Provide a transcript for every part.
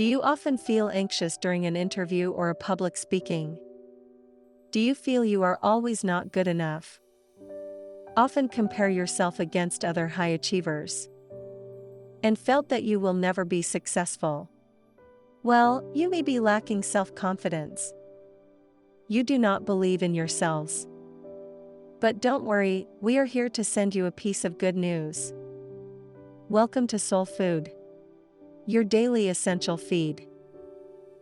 Do you often feel anxious during an interview or a public speaking? Do you feel you are always not good enough? Often compare yourself against other high achievers and felt that you will never be successful? Well, you may be lacking self-confidence. You do not believe in yourselves. But don't worry, we are here to send you a piece of good news. Welcome to Soul Food, your daily essential feed.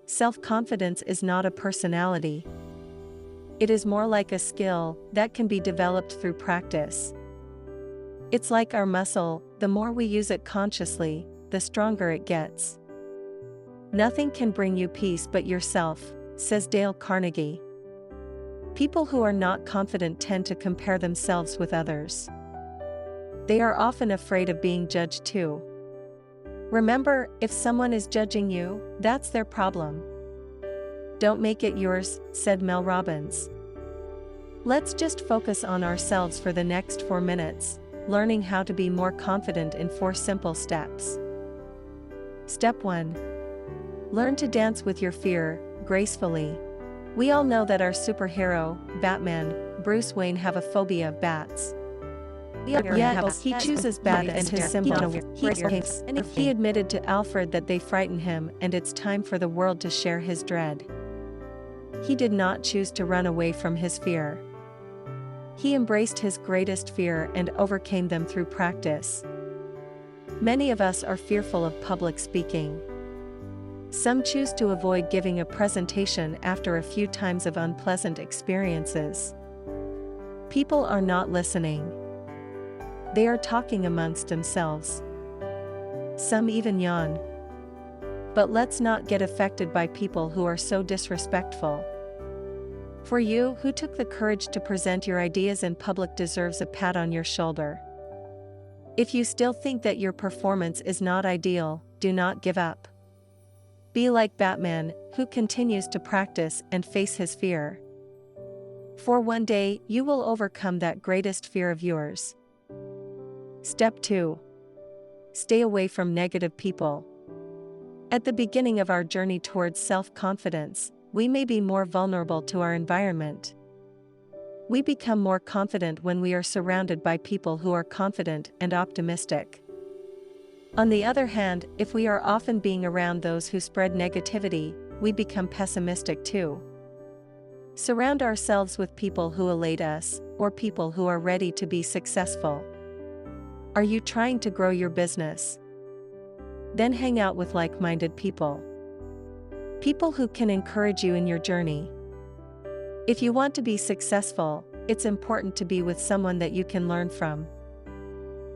Self-confidence is not a personality. It is more like a skill that can be developed through practice. It's like our muscle, the more we use it consciously, the stronger it gets. Nothing can bring you peace but yourself, says Dale Carnegie. People who are not confident tend to compare themselves with others. They are often afraid of being judged too. Remember, if someone is judging you, that's their problem. Don't make it yours, said Mel Robbins. Let's just focus on ourselves for the next 4 minutes, learning how to be more confident in 4 simple steps. Step 1. Learn to dance with your fear, gracefully. We all know that our superhero, Batman, Bruce Wayne, have a phobia of bats. Yet, he chooses bat as his symbol. He admitted to Alfred that they frighten him and it's time for the world to share his dread. He did not choose to run away from his fear. He embraced his greatest fear and overcame them through practice. Many of us are fearful of public speaking. Some choose to avoid giving a presentation after a few times of unpleasant experiences. People are not listening. They are talking amongst themselves. Some even yawn. But let's not get affected by people who are so disrespectful. For you, who took the courage to present your ideas in public, deserves a pat on your shoulder. If you still think that your performance is not ideal, do not give up. Be like Batman, who continues to practice and face his fear. For one day, you will overcome that greatest fear of yours. Step 2. Stay away from negative people. At the beginning of our journey towards self-confidence, we may be more vulnerable to our environment. We become more confident when we are surrounded by people who are confident and optimistic. On the other hand, if we are often being around those who spread negativity, we become pessimistic too. Surround ourselves with people who elate us, or people who are ready to be successful. Are you trying to grow your business? Then hang out with like-minded people. People who can encourage you in your journey. If you want to be successful, it's important to be with someone that you can learn from.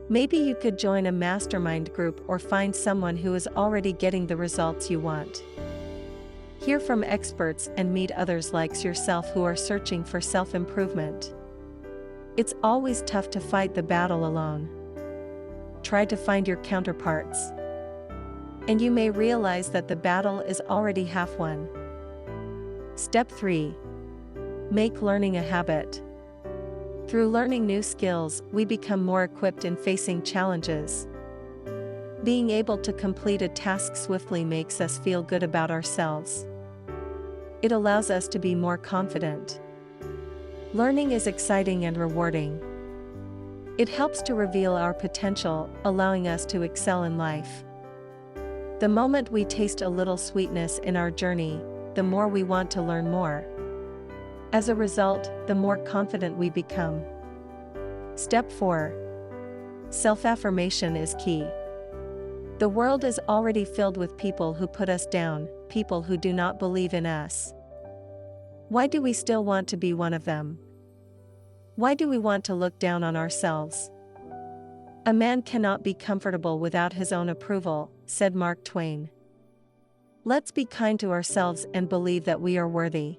Maybe you could join a mastermind group or find someone who is already getting the results you want. Hear from experts and meet others like yourself who are searching for self-improvement. It's always tough to fight the battle alone. Try to find your counterparts. And you may realize that the battle is already half won. Step 3. Make learning a habit. Through learning new skills, we become more equipped in facing challenges. Being able to complete a task swiftly makes us feel good about ourselves. It allows us to be more confident. Learning is exciting and rewarding. It helps to reveal our potential, allowing us to excel in life. The moment we taste a little sweetness in our journey, the more we want to learn more. As a result, the more confident we become. Step 4. Self-affirmation is key. The world is already filled with people who put us down, people who do not believe in us. Why do we still want to be one of them? Why do we want to look down on ourselves? A man cannot be comfortable without his own approval, said Mark Twain. Let's be kind to ourselves and believe that we are worthy.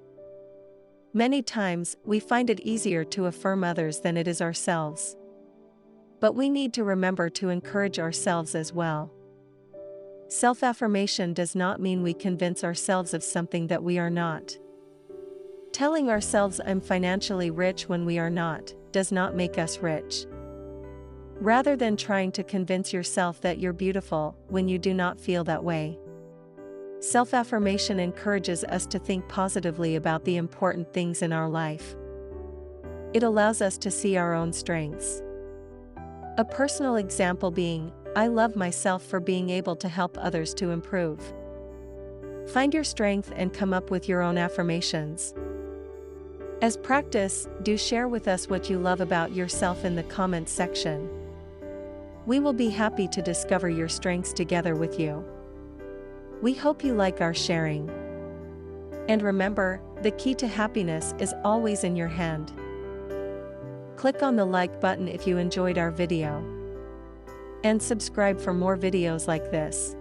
Many times, we find it easier to affirm others than it is ourselves. But we need to remember to encourage ourselves as well. Self-affirmation does not mean we convince ourselves of something that we are not. Telling ourselves I'm financially rich when we are not, does not make us rich. Rather than trying to convince yourself that you're beautiful when you do not feel that way. Self-affirmation encourages us to think positively about the important things in our life. It allows us to see our own strengths. A personal example being, I love myself for being able to help others to improve. Find your strength and come up with your own affirmations. As practice, do share with us what you love about yourself in the comments section. We will be happy to discover your strengths together with you. We hope you like our sharing. And remember, the key to happiness is always in your hand. Click on the like button if you enjoyed our video. And subscribe for more videos like this.